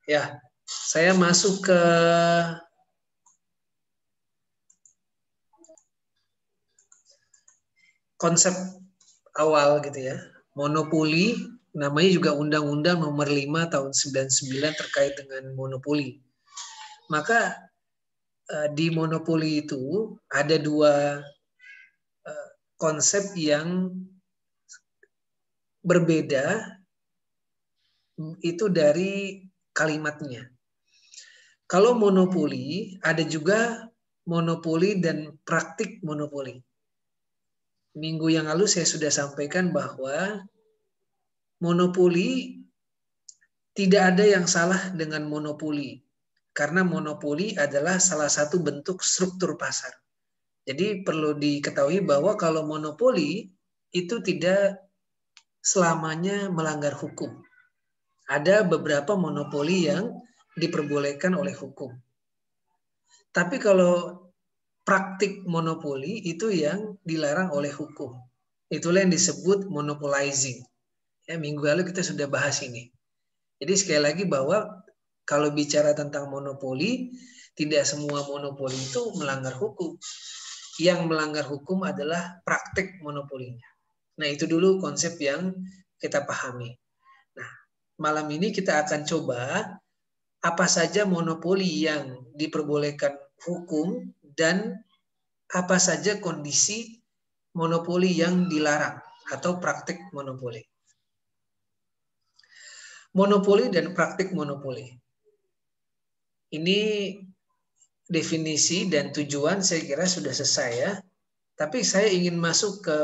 Ya, saya masuk ke konsep awal gitu ya. Monopoli, namanya juga Undang-Undang Nomor 5 Tahun 99 terkait dengan monopoli. Maka di monopoli itu ada dua konsep yang berbeda itu dari kalimatnya. Kalau monopoli, ada juga monopoli dan praktik monopoli. Minggu yang lalu saya sudah sampaikan bahwa monopoli tidak ada yang salah dengan monopoli. Karena monopoli adalah salah satu bentuk struktur pasar. Jadi perlu diketahui bahwa kalau monopoli itu tidak selamanya melanggar hukum. Ada beberapa monopoli yang diperbolehkan oleh hukum. Tapi kalau praktik monopoli itu yang dilarang oleh hukum. Itulah yang disebut monopolizing. Ya, minggu lalu kita sudah bahas ini. Jadi sekali lagi bahwa kalau bicara tentang monopoli, tidak semua monopoli itu melanggar hukum. Yang melanggar hukum adalah praktik monopolinya. Nah, itu dulu konsep yang kita pahami. Nah, malam ini kita akan coba apa saja monopoli yang diperbolehkan hukum dan apa saja kondisi monopoli yang dilarang atau praktik monopoli. Monopoli dan praktik monopoli. Ini definisi dan tujuan saya kira sudah selesai ya. Tapi saya ingin masuk ke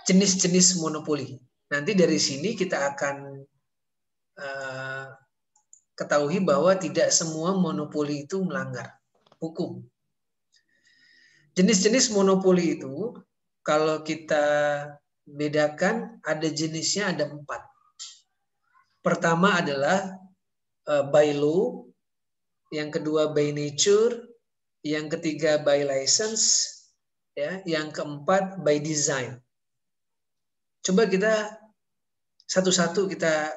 jenis-jenis monopoli. Nanti dari sini kita akan ketahui bahwa tidak semua monopoli itu melanggar hukum. Jenis-jenis monopoli itu kalau kita bedakan ada jenisnya ada 4. Pertama adalah by law, yang kedua by nature, yang ketiga by license, ya, yang keempat by design. Coba kita satu-satu kita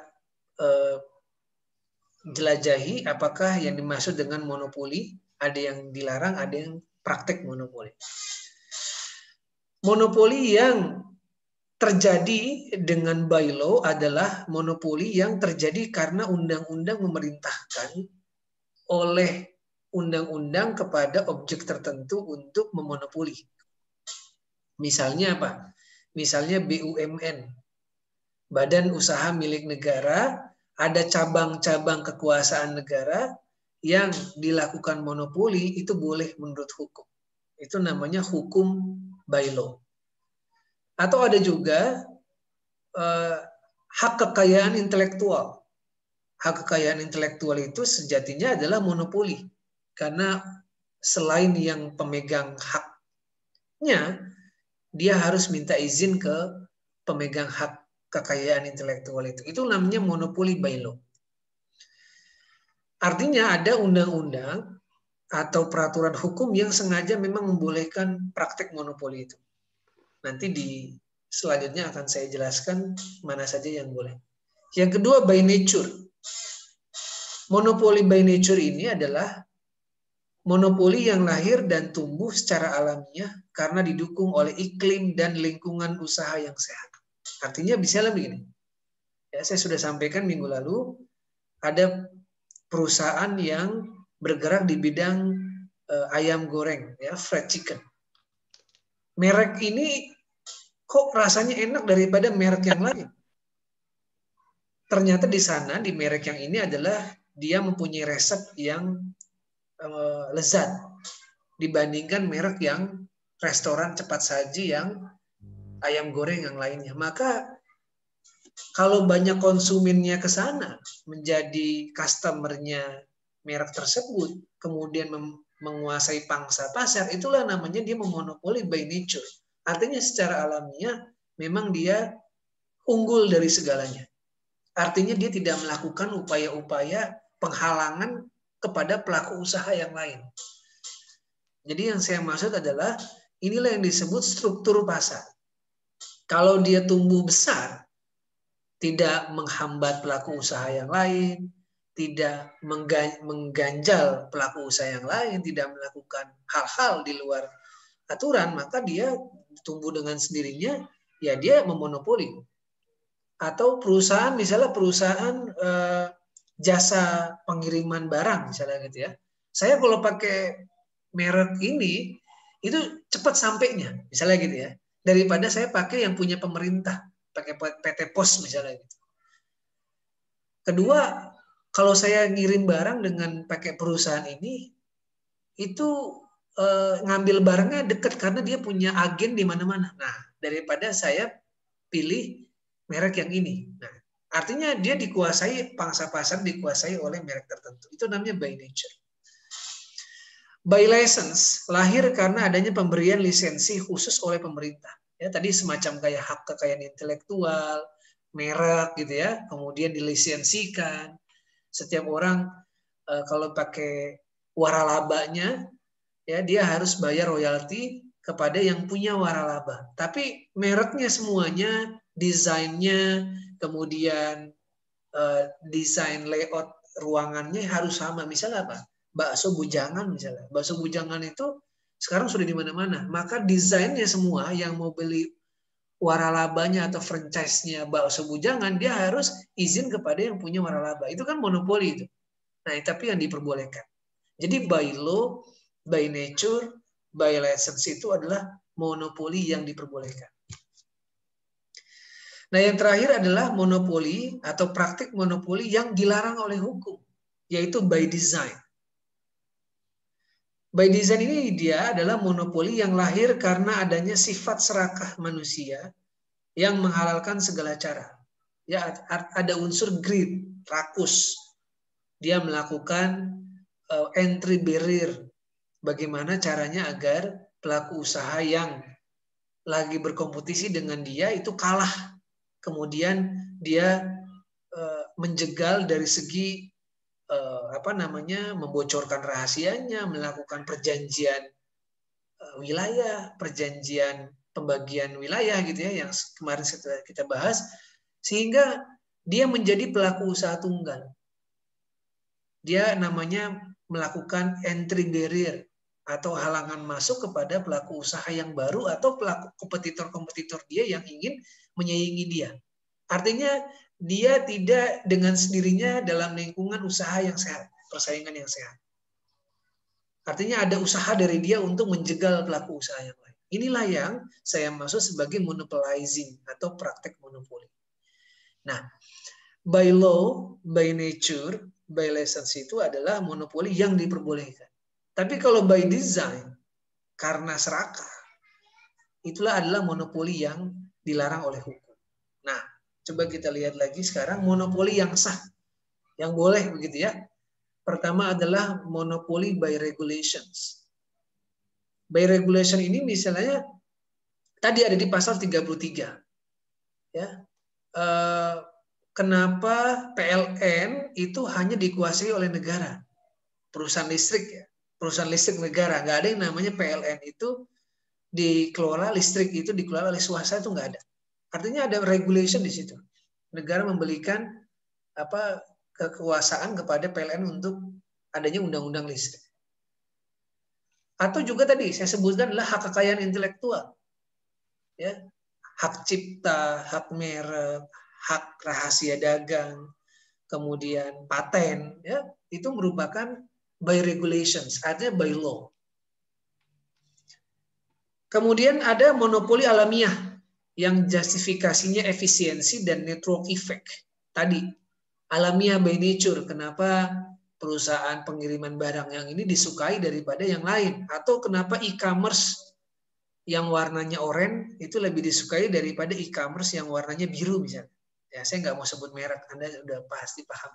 jelajahi apakah yang dimaksud dengan monopoli, ada yang dilarang, ada yang praktek monopoli. Monopoli yang terjadi dengan by law adalah monopoli yang terjadi karena undang-undang memerintahkan oleh undang-undang kepada objek tertentu untuk memonopoli. Misalnya apa? Misalnya BUMN, Badan Usaha Milik Negara, ada cabang-cabang kekuasaan negara yang dilakukan monopoli itu boleh menurut hukum. Itu namanya hukum by law. Atau ada juga hak kekayaan intelektual. Hak kekayaan intelektual itu sejatinya adalah monopoli. Karena selain yang pemegang haknya, dia harus minta izin ke pemegang hak kekayaan intelektual itu. Itu namanya monopoli by law. Artinya ada undang-undang atau peraturan hukum yang sengaja memang membolehkan praktek monopoli itu. Nanti di selanjutnya akan saya jelaskan mana saja yang boleh. Yang kedua by nature. Monopoli by nature ini adalah monopoli yang lahir dan tumbuh secara alamiah karena didukung oleh iklim dan lingkungan usaha yang sehat. Artinya misalnya begini. Ya, saya sudah sampaikan minggu lalu ada perusahaan yang bergerak di bidang ayam goreng, ya, fried chicken. Merek ini kok rasanya enak daripada merek yang lain. Ternyata di sana, di merek yang ini adalah dia mempunyai resep yang lezat dibandingkan merek yang restoran cepat saji yang ayam goreng yang lainnya. Maka kalau banyak konsumennya ke sana menjadi customernya merek tersebut, kemudian menguasai pangsa pasar, itulah namanya dia memonopoli by nature. Artinya secara alamiah memang dia unggul dari segalanya. Artinya dia tidak melakukan upaya-upaya penghalangan kepada pelaku usaha yang lain. Jadi yang saya maksud adalah inilah yang disebut struktur pasar. Kalau dia tumbuh besar, tidak menghambat pelaku usaha yang lain, tidak mengganjal pelaku usaha yang lain, tidak melakukan hal-hal di luar aturan, maka dia tumbuh dengan sendirinya, ya dia memonopoli. Atau perusahaan, misalnya perusahaan jasa pengiriman barang, misalnya gitu ya. Saya kalau pakai merek ini, itu cepat sampainya, misalnya gitu ya. Daripada saya pakai yang punya pemerintah, pakai PT Pos misalnya gitu. Kedua, kalau saya ngirim barang dengan pakai perusahaan ini, itu ngambil barangnya dekat karena dia punya agen di mana-mana. Nah, daripada saya pilih merek yang ini. Nah, artinya dia dikuasai, pangsa pasar dikuasai oleh merek tertentu. Itu namanya by nature. By license lahir karena adanya pemberian lisensi khusus oleh pemerintah. Ya, tadi semacam kayak hak kekayaan intelektual, merek gitu ya, kemudian dilisensikan. Setiap orang kalau pakai waralabanya, ya dia harus bayar royalti kepada yang punya waralaba. Tapi mereknya semuanya, desainnya, kemudian desain layout ruangannya harus sama. Misalnya apa? Bakso bujangan misalnya. Bakso bujangan itu sekarang sudah di mana-mana. Maka desainnya semua yang mau beli waralabanya atau franchise-nya bakso bujangan, dia harus izin kepada yang punya waralaba. Itu kan monopoli itu. Nah, tapi yang diperbolehkan. Jadi by law, by nature, by license itu adalah monopoli yang diperbolehkan. Nah, yang terakhir adalah monopoli atau praktik monopoli yang dilarang oleh hukum, yaitu by design. By design ini dia adalah monopoli yang lahir karena adanya sifat serakah manusia yang menghalalkan segala cara. Ya, ada unsur greed, rakus. Dia melakukan entry barrier. Bagaimana caranya agar pelaku usaha yang lagi berkompetisi dengan dia itu kalah. Kemudian dia menjegal dari segi membocorkan rahasianya, melakukan perjanjian wilayah, perjanjian pembagian wilayah gitu ya, yang kemarin kita bahas, sehingga dia menjadi pelaku usaha tunggal. Dia namanya melakukan entry barrier atau halangan masuk kepada pelaku usaha yang baru atau pelaku kompetitor-kompetitor dia yang ingin menyaingi dia. Artinya dia tidak dengan sendirinya dalam lingkungan usaha yang sehat, persaingan yang sehat. Artinya ada usaha dari dia untuk menjegal pelaku usaha yang lain. Inilah yang saya maksud sebagai monopolizing atau praktek monopoli. Nah, by law, by nature, by license itu adalah monopoli yang diperbolehkan. Tapi kalau by design, karena serakah, itulah adalah monopoli yang dilarang oleh hukum. Nah, coba kita lihat lagi sekarang monopoli yang sah, yang boleh begitu ya. Pertama adalah monopoli by regulations. By regulation ini misalnya tadi ada di pasal 33. Ya. Kenapa PLN itu hanya dikuasai oleh negara? Perusahaan listrik ya. Perusahaan listrik negara, nggak ada yang namanya PLN itu dikelola, listrik itu dikelola oleh swasta, itu nggak ada. Artinya ada regulation di situ. Negara memberikan kekuasaan kepada PLN untuk adanya undang-undang listrik. Atau juga tadi saya sebutkan adalah hak kekayaan intelektual, ya, hak cipta, hak merek, hak rahasia dagang, kemudian paten, ya, itu merupakan by regulations, artinya by law. Kemudian ada monopoli alamiah yang justifikasinya efisiensi dan network effect. Tadi alamiah by nature, kenapa perusahaan pengiriman barang yang ini disukai daripada yang lain, atau kenapa e-commerce yang warnanya oranye itu lebih disukai daripada e-commerce yang warnanya biru misalnya. Ya, saya nggak mau sebut merek, Anda sudah pasti paham.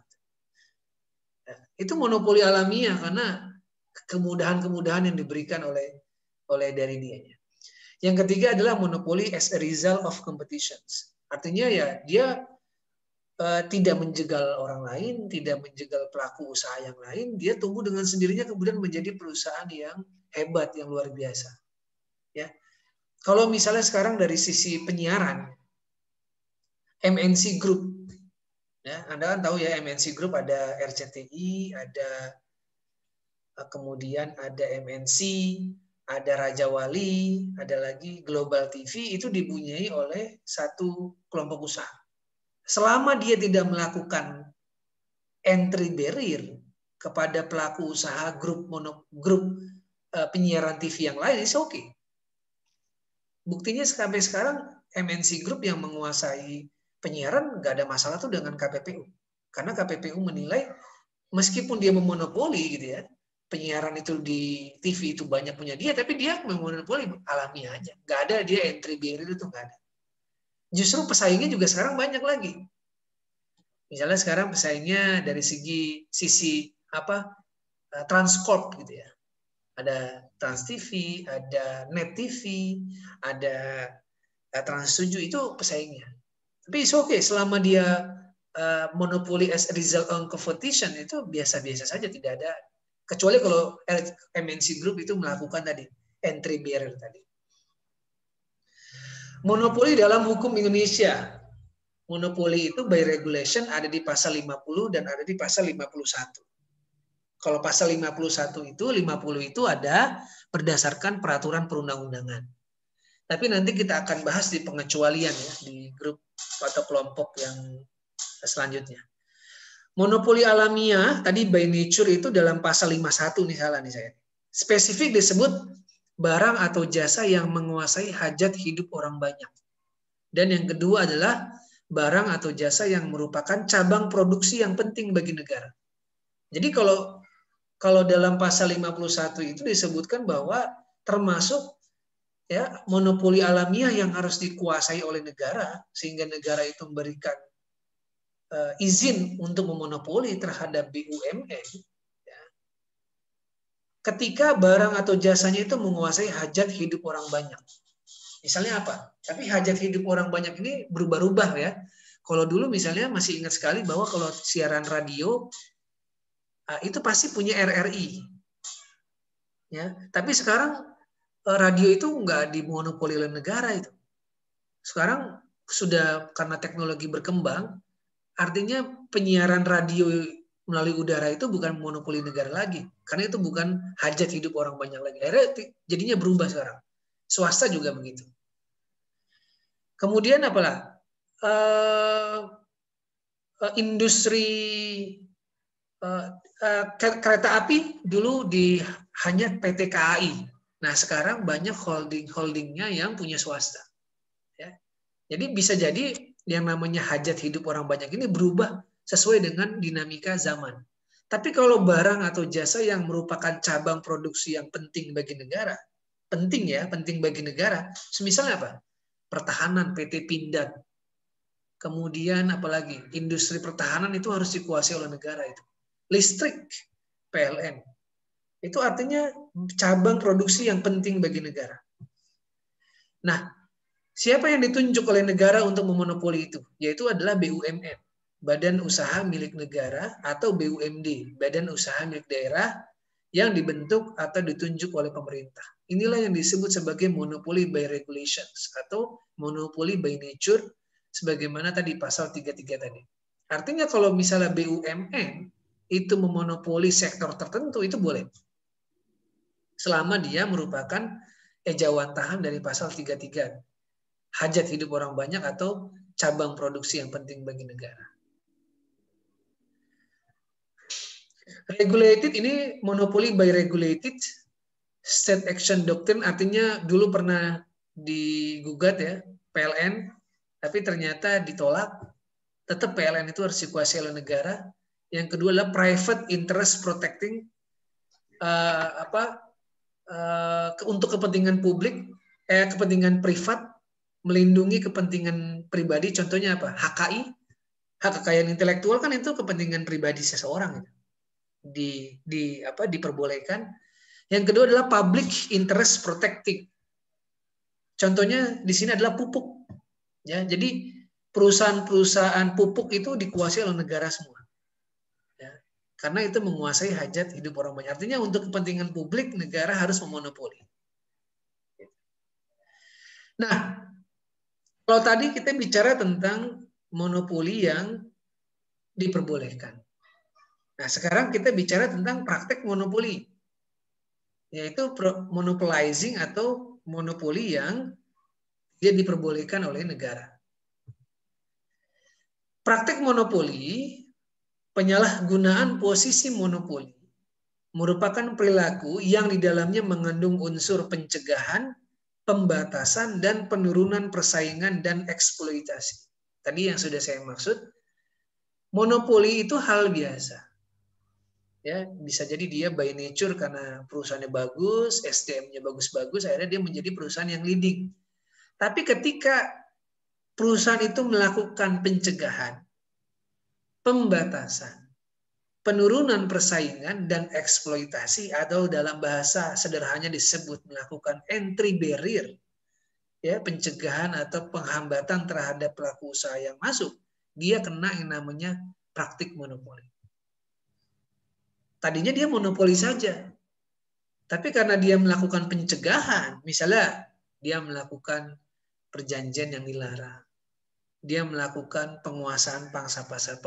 Ya, itu monopoli alamiah karena kemudahan-kemudahan yang diberikan oleh dari dianya. Yang ketiga adalah monopoli as a result of competitions. Artinya ya dia tidak menjegal orang lain, tidak menjegal pelaku usaha yang lain, dia tumbuh dengan sendirinya kemudian menjadi perusahaan yang hebat, yang luar biasa. Ya, kalau misalnya sekarang dari sisi penyiaran, MNC Group Ya, Anda kan tahu ya MNC Group ada RCTI, ada kemudian ada MNC, ada Raja Wali, ada lagi Global TV, itu dipunyai oleh satu kelompok usaha. Selama dia tidak melakukan entry barrier kepada pelaku usaha grup penyiaran TV yang lain, itu oke. Buktinya sampai sekarang MNC Group yang menguasai penyiaran nggak ada masalah tuh dengan KPPU. Karena KPPU menilai meskipun dia memonopoli gitu ya, penyiaran itu di TV itu banyak punya dia, tapi dia memonopoli alamiah aja. Nggak ada dia entry barrier itu nggak ada. Justru pesaingnya juga sekarang banyak lagi. Misalnya sekarang pesaingnya dari sisi Transcorp gitu ya. Ada Trans TV, ada Net TV, ada Trans 7 itu pesaingnya. Tapi oke, selama dia monopoli as a result on competition itu biasa-biasa saja, tidak ada. Kecuali kalau MNC Group itu melakukan tadi entry barrier tadi. Monopoli dalam hukum Indonesia. Monopoli itu by regulation ada di pasal 50 dan ada di pasal 51. Kalau pasal 51 itu, 50 itu ada berdasarkan peraturan perundang-undangan. Tapi nanti kita akan bahas di pengecualian ya, di grup atau kelompok yang selanjutnya. Monopoli alamiah, tadi by nature itu dalam pasal 51 nih salah nih saya. Spesifik disebut barang atau jasa yang menguasai hajat hidup orang banyak. Dan yang kedua adalah barang atau jasa yang merupakan cabang produksi yang penting bagi negara. Jadi kalau dalam pasal 51 itu disebutkan bahwa termasuk ya monopoli alamiah yang harus dikuasai oleh negara sehingga negara itu memberikan izin untuk memonopoli terhadap BUMN. Ya. Ketika barang atau jasanya itu menguasai hajat hidup orang banyak. Misalnya apa? Tapi hajat hidup orang banyak ini berubah-ubah ya. Kalau dulu misalnya masih ingat sekali bahwa kalau siaran radio itu pasti punya RRI. Ya, tapi sekarang radio itu nggak dimonopoli oleh negara itu. Sekarang sudah karena teknologi berkembang, artinya penyiaran radio melalui udara itu bukan monopoli negara lagi, karena itu bukan hajat hidup orang banyak lagi. Akhirnya jadinya berubah sekarang. Swasta juga begitu. Kemudian apalah? Industri kereta api dulu hanya PT KAI. Nah sekarang banyak holdingnya yang punya swasta. Ya. Jadi bisa jadi yang namanya hajat hidup orang banyak ini berubah sesuai dengan dinamika zaman. Tapi kalau barang atau jasa yang merupakan cabang produksi yang penting bagi negara, penting bagi negara, misalnya apa? Pertahanan PT Pindad. Kemudian apalagi industri pertahanan itu harus dikuasai oleh negara itu. Listrik, PLN. Itu artinya cabang produksi yang penting bagi negara. Nah, siapa yang ditunjuk oleh negara untuk memonopoli itu? Yaitu adalah BUMN, Badan Usaha Milik Negara, atau BUMD, Badan Usaha Milik Daerah, yang dibentuk atau ditunjuk oleh pemerintah. Inilah yang disebut sebagai monopoli by regulations, atau monopoli by nature, sebagaimana tadi pasal 33 tadi. Artinya kalau misalnya BUMN itu memonopoli sektor tertentu, itu boleh. Selama dia merupakan ejawantahan dari pasal 33. Hajat hidup orang banyak atau cabang produksi yang penting bagi negara. Regulated ini monopoli by regulated state action doctrine, artinya dulu pernah digugat ya PLN, tapi ternyata ditolak. Tetap PLN itu harus dikuasai oleh negara. Yang kedua adalah private interest protecting untuk kepentingan publik, kepentingan privat, melindungi kepentingan pribadi. Contohnya apa? HKI, hak kekayaan intelektual kan itu kepentingan pribadi seseorang diperbolehkan. Yang kedua adalah public interest protecting. Contohnya di sini adalah pupuk. Ya, jadi perusahaan-perusahaan pupuk itu dikuasai oleh negara semua. Ya, karena itu menguasai hajat hidup orang banyak. Artinya untuk kepentingan publik negara harus memonopoli. Nah, kalau tadi kita bicara tentang monopoli yang diperbolehkan. Nah, sekarang kita bicara tentang praktek monopoli, yaitu monopolizing atau monopoli yang dia diperbolehkan oleh negara. Praktek monopoli, penyalahgunaan posisi monopoli, merupakan perilaku yang di dalamnya mengandung unsur pencegahan, pembatasan, dan penurunan persaingan dan eksploitasi. Tadi yang sudah saya maksud, monopoli itu hal biasa. Ya, bisa jadi dia by nature karena perusahaannya bagus, SDM-nya bagus-bagus, akhirnya dia menjadi perusahaan yang leading. Tapi ketika perusahaan itu melakukan pencegahan, pembatasan, penurunan persaingan dan eksploitasi, atau dalam bahasa sederhananya disebut melakukan entry barrier, ya, pencegahan atau penghambatan terhadap pelaku usaha yang masuk, dia kena yang namanya praktik monopoli. Tadinya dia monopoli saja, tapi karena dia melakukan pencegahan, misalnya dia melakukan perjanjian yang dilarang, dia melakukan penguasaan pangsa pasar,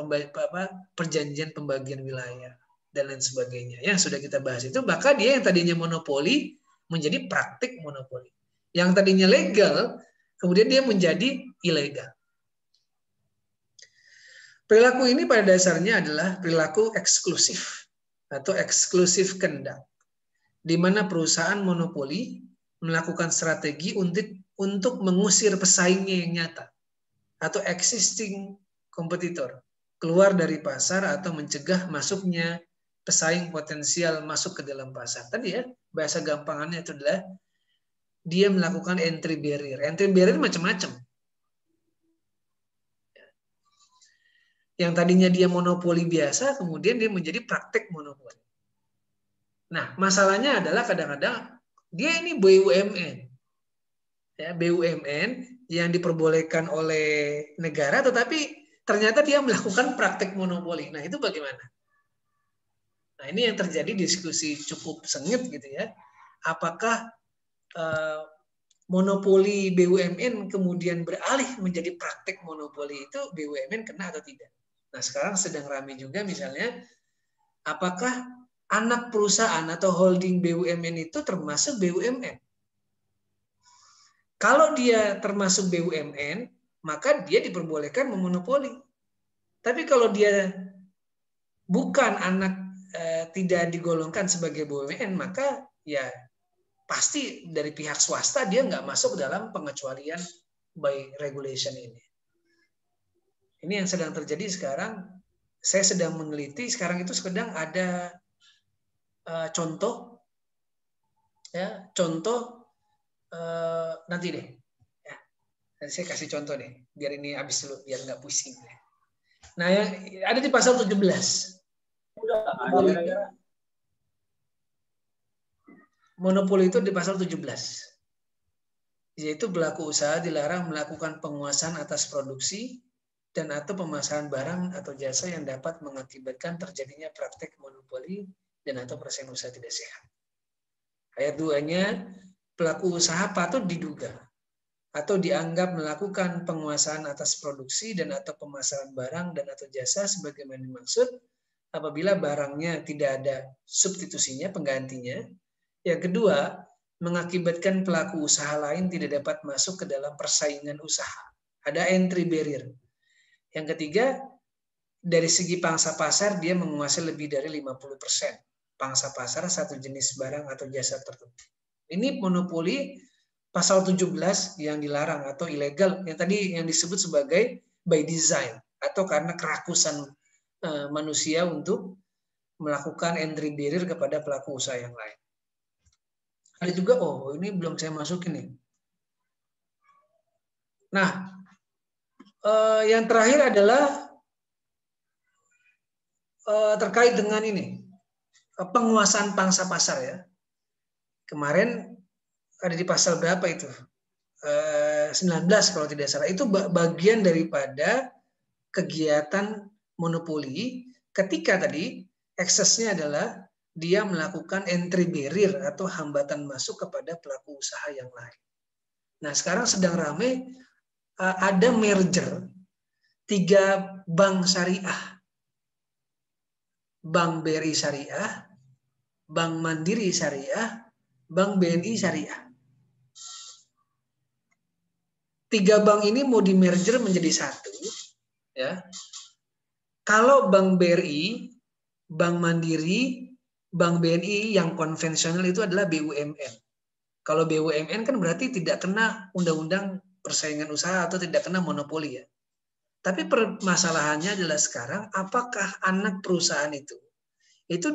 perjanjian pembagian wilayah, dan lain sebagainya. Yang sudah kita bahas itu, maka dia yang tadinya monopoli menjadi praktik monopoli. Yang tadinya legal, kemudian dia menjadi ilegal. Perilaku ini pada dasarnya adalah perilaku eksklusif atau eksklusif kehendak, di mana perusahaan monopoli melakukan strategi untuk mengusir pesaingnya yang nyata atau existing kompetitor keluar dari pasar atau mencegah masuknya pesaing potensial masuk ke dalam pasar. Tadi ya, bahasa gampangannya itu adalah dia melakukan entry barrier. Entry barrier macam-macam. Yang tadinya dia monopoli biasa, kemudian dia menjadi praktek monopoli. Nah, masalahnya adalah kadang-kadang dia ini BUMN. Ya, BUMN yang diperbolehkan oleh negara, tetapi ternyata dia melakukan praktek monopoli. Nah, itu bagaimana? Nah, ini yang terjadi diskusi cukup sengit gitu ya. Apakah monopoli BUMN kemudian beralih menjadi praktek monopoli, itu BUMN kena atau tidak? Nah, sekarang sedang ramai juga misalnya, apakah anak perusahaan atau holding BUMN itu termasuk BUMN? Kalau dia termasuk BUMN, maka dia diperbolehkan memonopoli. Tapi kalau dia bukan anak, tidak digolongkan sebagai BUMN, maka ya pasti dari pihak swasta dia nggak masuk dalam pengecualian by regulation ini. Ini yang sedang terjadi sekarang. Saya sedang meneliti, sekarang itu sedang ada contoh, ya, contoh nanti deh. Ya, nanti saya kasih contoh deh, biar ini habis dulu, biar nggak pusing. Nah, yang ada di pasal 17. Monopoli itu di pasal 17. Yaitu pelaku usaha dilarang melakukan penguasaan atas produksi dan atau pemasaran barang atau jasa yang dapat mengakibatkan terjadinya praktek monopoli dan atau persaingan usaha tidak sehat. Ayat 2-nya, pelaku usaha patut diduga atau dianggap melakukan penguasaan atas produksi dan atau pemasaran barang dan atau jasa sebagaimana dimaksud apabila barangnya tidak ada substitusinya, penggantinya. Yang kedua, mengakibatkan pelaku usaha lain tidak dapat masuk ke dalam persaingan usaha. Ada entry barrier. Yang ketiga, dari segi pangsa pasar dia menguasai lebih dari 50% pangsa pasar satu jenis barang atau jasa tertentu. Ini monopoli pasal 17 yang dilarang atau ilegal, yang tadi yang disebut sebagai by design atau karena kerakusan manusia untuk melakukan entry barrier kepada pelaku usaha yang lain. Ada juga, oh ini belum saya masukin nih. Nah, yang terakhir adalah terkait dengan ini, penguasaan pangsa pasar ya. Kemarin ada di pasal berapa itu? 19 kalau tidak salah. Itu bagian daripada kegiatan monopoli ketika tadi eksesnya adalah dia melakukan entry barrier atau hambatan masuk kepada pelaku usaha yang lain. Nah, sekarang sedang ramai ada merger 3 bank syariah Bank BRI Syariah, Bank Mandiri Syariah, Bank BNI Syariah. 3 bank ini mau di merger menjadi satu, ya. Kalau Bank BRI, Bank Mandiri, Bank BNI yang konvensional itu adalah BUMN. Kalau BUMN kan berarti tidak kena undang-undang persaingan usaha atau tidak kena monopoli, ya. Tapi permasalahannya adalah sekarang apakah anak perusahaan itu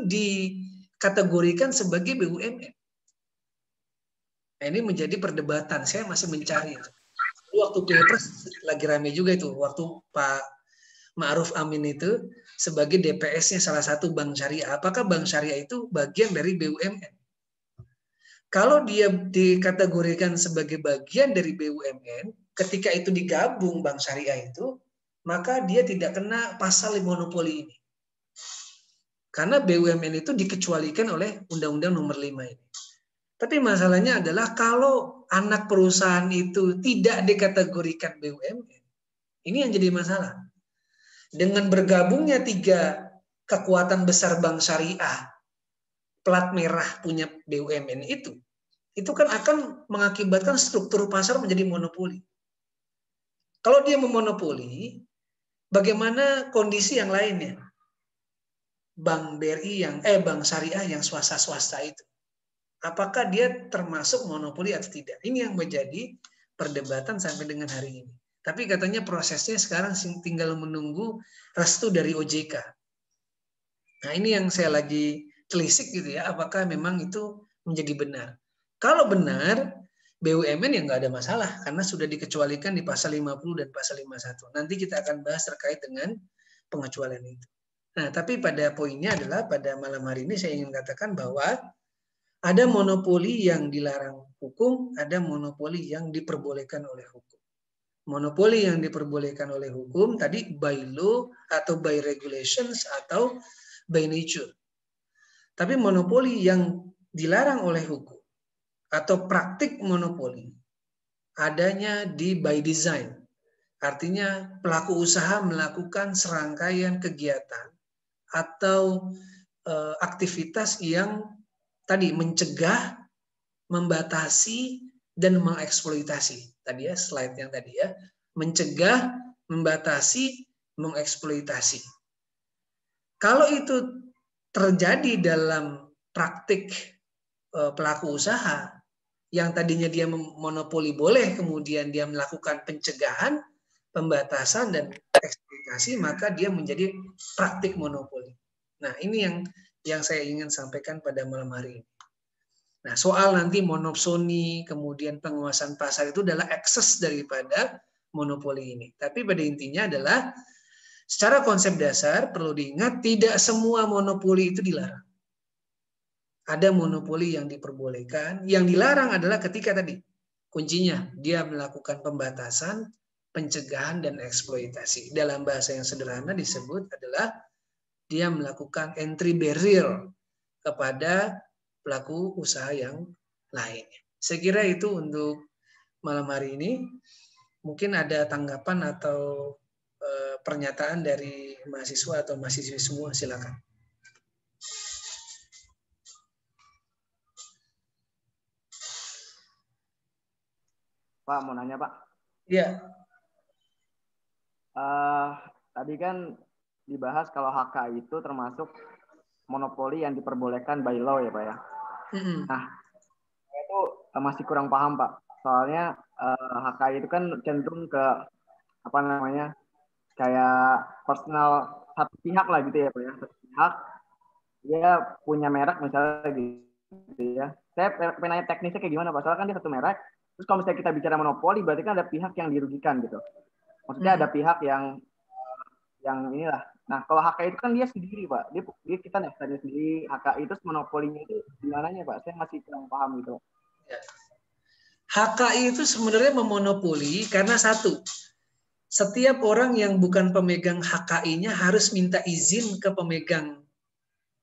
dikategorikan sebagai BUMN. Nah, ini menjadi perdebatan. Saya masih mencari. Waktu Pilpres lagi rame juga itu. Waktu Pak Ma'ruf Amin itu sebagai DPS-nya salah satu bank syariah. Apakah bank syariah itu bagian dari BUMN? Kalau dia dikategorikan sebagai bagian dari BUMN, ketika itu digabung bank syariah itu, maka dia tidak kena pasal monopoli ini. Karena BUMN itu dikecualikan oleh Undang-Undang Nomor 5 ini. Tapi masalahnya adalah kalau anak perusahaan itu tidak dikategorikan BUMN, ini yang jadi masalah. Dengan bergabungnya 3 kekuatan besar bank syariah, plat merah punya BUMN itu kan akan mengakibatkan struktur pasar menjadi monopoli. Kalau dia memonopoli, bagaimana kondisi yang lainnya? Bank BRI bank syariah yang swasta itu. Apakah dia termasuk monopoli atau tidak? Ini yang menjadi perdebatan sampai dengan hari ini. Tapi katanya prosesnya sekarang tinggal menunggu restu dari OJK. Nah, ini yang saya lagi telisik gitu ya, apakah memang itu menjadi benar. Kalau benar, BUMN ya nggak ada masalah, karena sudah dikecualikan di pasal 50 dan pasal 51. Nanti kita akan bahas terkait dengan pengecualian itu. Nah, tapi pada poinnya adalah pada malam hari ini saya ingin katakan bahwa ada monopoli yang dilarang hukum, ada monopoli yang diperbolehkan oleh hukum. Monopoli yang diperbolehkan oleh hukum tadi by law atau by regulations atau by nature. Tapi monopoli yang dilarang oleh hukum atau praktik monopoli adanya di by design. Artinya pelaku usaha melakukan serangkaian kegiatan atau aktivitas yang tadi mencegah, membatasi, dan mengeksploitasi. Tadi ya, slide yang tadi ya. Mencegah, membatasi, mengeksploitasi. Kalau itu terjadi dalam praktik pelaku usaha, yang tadinya dia monopoli boleh, kemudian dia melakukan pencegahan, pembatasan, dan eksploitasi, maka dia menjadi praktik monopoli. Nah, ini yang saya ingin sampaikan pada malam hari ini. Nah, soal nanti monopsoni, kemudian penguasaan pasar itu adalah ekses daripada monopoli ini. Tapi pada intinya adalah secara konsep dasar perlu diingat tidak semua monopoli itu dilarang. Ada monopoli yang diperbolehkan, yang dilarang adalah ketika tadi kuncinya dia melakukan pembatasan, pencegahan, dan eksploitasi. Dalam bahasa yang sederhana disebut adalah dia melakukan entry barrier kepada pelaku usaha yang lainnya. Saya kira itu untuk malam hari ini. Mungkin ada tanggapan atau pernyataan dari mahasiswa atau mahasiswi semua, silakan. Pak, mau nanya Pak? Iya. Tadi kan dibahas kalau HK itu termasuk monopoli yang diperbolehkan by law ya Pak ya. Nah, saya itu masih kurang paham Pak. Soalnya HK itu kan cenderung ke apa namanya kayak personal satu pihak lah gitu ya Pak ya. Satu pihak dia punya merek misalnya gitu ya. Saya pengen nanya teknisnya kayak gimana Pak? Soalnya kan dia satu merek. Terus kalau misalnya kita bicara monopoli berarti kan ada pihak yang dirugikan gitu. Maksudnya ada pihak yang inilah. Nah, kalau HKI itu kan dia sendiri, Pak. Dia kita nih sendiri. HKI itu monopolinya itu gimananya, Pak? Saya masih kurang paham gitu. HKI itu sebenarnya memonopoli karena satu, setiap orang yang bukan pemegang HKI-nya harus minta izin ke pemegang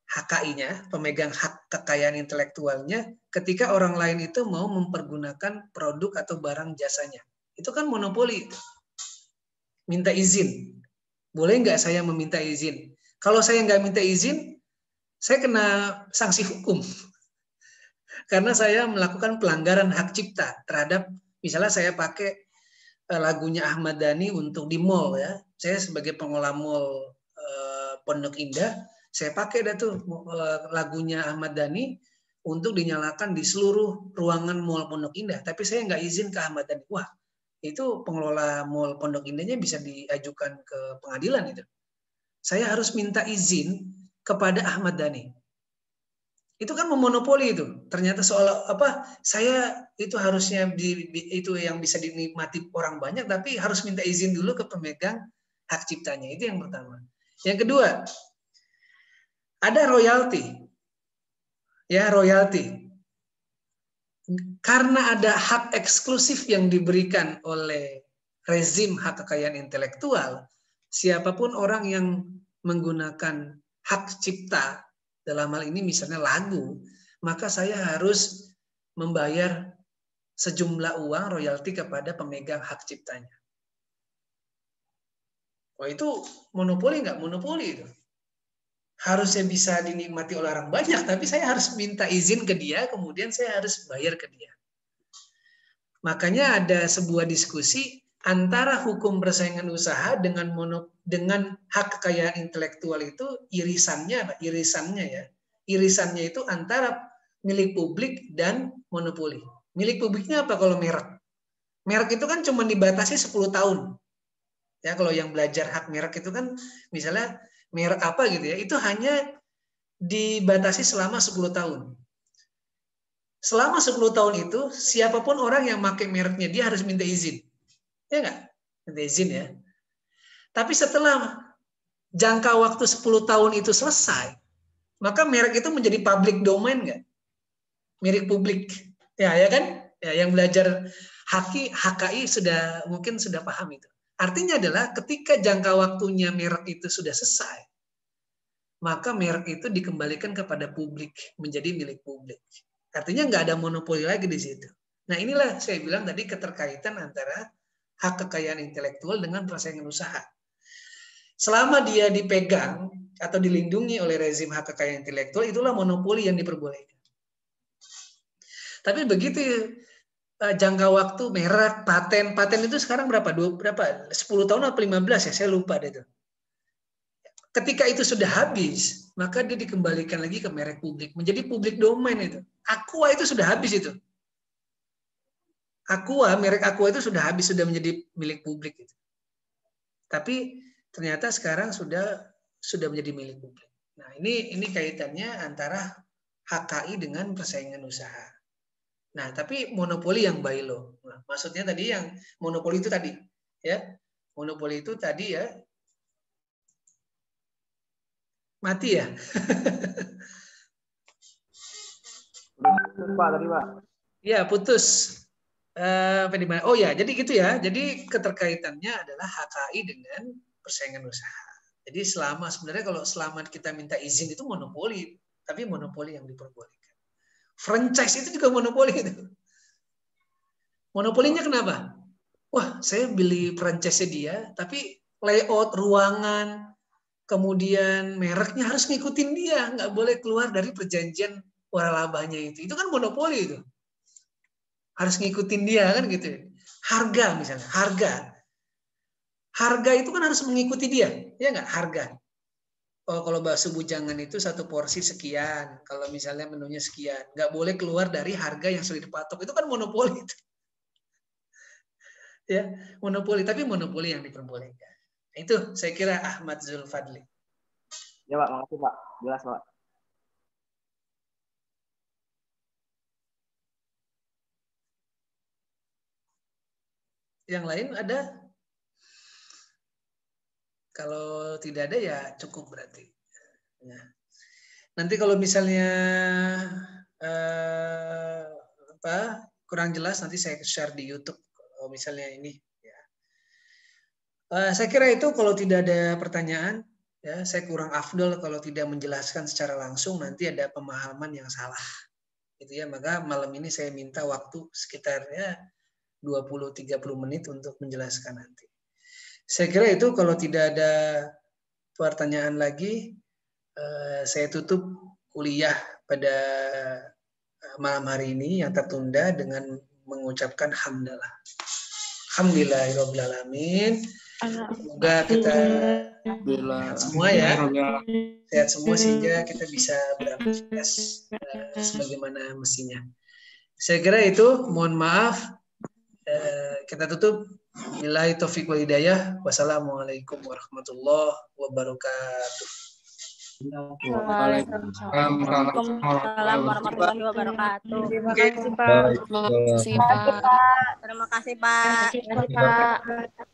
HKI-nya, pemegang hak kekayaan intelektualnya, ketika orang lain itu mau mempergunakan produk atau barang jasanya. Itu kan monopoli. Minta izin. Boleh nggak saya meminta izin? Kalau saya nggak minta izin, saya kena sanksi hukum. Karena saya melakukan pelanggaran hak cipta terhadap, misalnya saya pakai lagunya Ahmad Dhani untuk di mall ya. Saya sebagai pengelola mall Pondok Indah, saya pakai tuh lagunya Ahmad Dhani untuk dinyalakan di seluruh ruangan mall Pondok Indah. Tapi saya nggak izin ke Ahmad Dhani. Wah, itu pengelola mall Pondok Indahnya bisa diajukan ke pengadilan itu. Saya harus minta izin kepada Ahmad Dhani. Itu kan memonopoli itu. Ternyata soal saya itu harusnya itu yang bisa dinikmati orang banyak, tapi harus minta izin dulu ke pemegang hak ciptanya. Itu yang pertama. Yang kedua, ada royalti. Ya, royalti. Karena ada hak eksklusif yang diberikan oleh rezim hak kekayaan intelektual, siapapun orang yang menggunakan hak cipta, dalam hal ini misalnya lagu, maka saya harus membayar sejumlah uang royalti kepada pemegang hak ciptanya. Oh, itu monopoli nggak? Monopoli itu. Harusnya bisa dinikmati oleh orang banyak, tapi saya harus minta izin ke dia, kemudian saya harus bayar ke dia. Makanya ada sebuah diskusi antara hukum persaingan usaha dengan hak kekayaan intelektual itu irisannya apa? Irisannya ya. Irisannya itu antara milik publik dan monopoli. Milik publiknya apa kalau merek? Merek itu kan cuma dibatasi 10 tahun. Ya, kalau yang belajar hak merek itu kan misalnya merek apa gitu ya, itu hanya dibatasi selama 10 tahun. Selama 10 tahun itu, siapapun orang yang pakai mereknya, dia harus minta izin. Ya nggak? Minta izin ya. Tapi setelah jangka waktu 10 tahun itu selesai, maka merek itu menjadi public domain nggak? Milik publik. Ya kan? Ya, yang belajar HKI mungkin sudah paham itu. Artinya adalah ketika jangka waktunya merek itu sudah selesai, maka merek itu dikembalikan kepada publik, menjadi milik publik. Artinya nggak ada monopoli lagi di situ. Nah, inilah saya bilang tadi keterkaitan antara hak kekayaan intelektual dengan persaingan usaha. Selama dia dipegang atau dilindungi oleh rezim hak kekayaan intelektual, itulah monopoli yang diperbolehkan. Tapi begitu jangka waktu merek, paten itu sekarang berapa? 10 tahun atau 15 ya, saya lupa deh itu. Ketika itu sudah habis, maka dia dikembalikan lagi ke merek publik, menjadi publik domain itu. Aqua itu sudah habis itu. Merek Aqua itu sudah habis, sudah menjadi milik publik itu. Tapi ternyata sekarang sudah menjadi milik publik. Nah, ini kaitannya antara HKI dengan persaingan usaha. Nah, tapi monopoli yang by law. Nah, maksudnya tadi yang monopoli itu tadi, ya. Monopoli itu tadi ya. Mati ya? Putus Pak tadi Pak. Ya, putus. Oh ya, jadi gitu ya. Jadi keterkaitannya adalah HKI dengan persaingan usaha. Jadi sebenarnya kalau selama kita minta izin itu monopoli, tapi monopoli yang diperbolehkan. Franchise itu juga monopoli itu. Monopolinya kenapa? Wah, saya beli franchise dia, tapi layout ruangan, kemudian mereknya harus ngikutin dia, nggak boleh keluar dari perjanjian waralabanya itu. Itu kan monopoli itu. Harus ngikutin dia kan gitu. Harga misalnya, harga itu kan harus mengikuti dia, ya nggak? Harga. Kalau bakso bujangan itu satu porsi sekian, kalau misalnya menunya sekian, nggak boleh keluar dari harga yang sudah dipatok. Itu kan monopoli itu. Ya, monopoli, tapi monopoli yang diperbolehkan. Itu saya kira Ahmad Zulfadli. Ya Pak, makasih Pak. Jelas Pak. Yang lain ada? Kalau tidak ada ya cukup berarti. Ya. Nanti kalau misalnya kurang jelas nanti saya share di YouTube. Kalau misalnya ini. Ya. Saya kira itu kalau tidak ada pertanyaan, ya saya kurang afdol kalau tidak menjelaskan secara langsung, nanti ada pemahaman yang salah. Gitu ya, maka malam ini saya minta waktu sekitar 20-30 menit untuk menjelaskan nanti. Saya kira itu kalau tidak ada pertanyaan lagi, saya tutup kuliah pada malam hari ini yang tertunda dengan mengucapkan hamdalah. Alhamdulillahirrahmanirrahim. Semoga kita sehat semua ya, sehat semua sehingga kita bisa beraktivitas sebagaimana mestinya. Saya kira itu, mohon maaf. Kita tutup. Billahi taufiq wal hidayah. Wassalamualaikum warahmatullahi wabarakatuh. Waalaikumsalam warahmatullahi wabarakatuh. Terima kasih Pak. Terima kasih Pak. Terima kasih Pak.